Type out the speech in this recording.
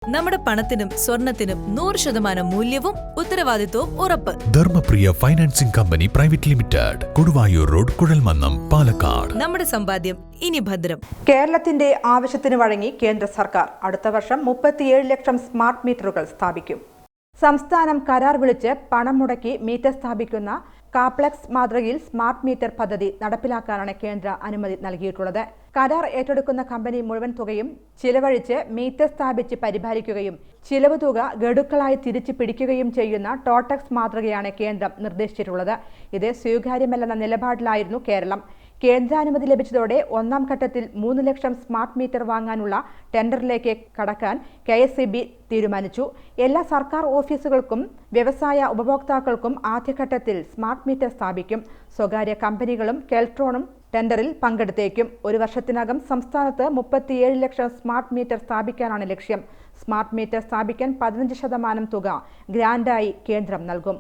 നമ്മുടെ പണത്തിനും സ്വർണത്തിനും 100% മൂല്യവും ഉത്തരവാദിത്വവും ഉറപ്പ്. Dharmapriya financing company private limited, Koduvayur road, Kuzhalmannam, Palakkad. നമ്മുടെ സമ്പാദ്യം ഇനി ഭദ്രം. കേരളത്തിന്റെ ആവശ്യത്തിന് വഴങ്ങി കേന്ദ്ര സർക്കാർ അടുത്ത വർഷം 37 ലക്ഷം സ്മാർട്ട് മീറ്ററുകൾ സ്ഥാപിക്കും. സംസ്ഥാനം കരാർ വിളിച്ച് പണം മുടക്കി മീറ്റർ സ്ഥാപിക്കുന്ന കാപ്ലക്സ് മാതൃകയിൽ സ്മാർട്ട് മീറ്റർ പദ്ധതി നടപ്പിലാക്കാനാണ് കേന്ദ്ര അനുമതി നൽകിയിട്ടുള്ളത്. കരാർ ഏറ്റെടുക്കുന്ന കമ്പനി മുഴുവൻ തുകയും ചിലവഴിച്ച് മീറ്റർ സ്ഥാപിച്ച് പരിപാലിക്കുകയും ചിലവ് തുക ഗഡുക്കളായി തിരിച്ചു പിടിക്കുകയും ചെയ്യുന്ന ടോട്ടക്സ് മാതൃകയാണ് കേന്ദ്രം നിർദ്ദേശിച്ചിട്ടുള്ളത്. ഇത് സ്വീകാര്യമല്ലെന്ന നിലപാടിലായിരുന്നു കേരളം. കേന്ദ്രാനുമതി ലഭിച്ചതോടെ ഒന്നാം ഘട്ടത്തിൽ 3 ലക്ഷം സ്മാർട്ട് മീറ്റർ വാങ്ങാനുള്ള ടെൻഡറിലേക്ക് കടക്കാൻ KSEB തീരുമാനിച്ചു. എല്ലാ സർക്കാർ ഓഫീസുകൾക്കും വ്യവസായ ഉപഭോക്താക്കൾക്കും ആദ്യഘട്ടത്തിൽ സ്മാർട്ട് മീറ്റർ സ്ഥാപിക്കും. സ്വകാര്യ കമ്പനികളും കെൽട്രോണും ടെൻഡറിൽ പങ്കെടുത്തേക്കും. ഒരു വർഷത്തിനകം സംസ്ഥാനത്ത് 37 ലക്ഷം സ്മാർട്ട് മീറ്റർ സ്ഥാപിക്കാനാണ് ലക്ഷ്യം. സ്മാർട്ട് മീറ്റർ സ്ഥാപിക്കാൻ 15% തുക ഗ്രാന്റായി കേന്ദ്രം നൽകും.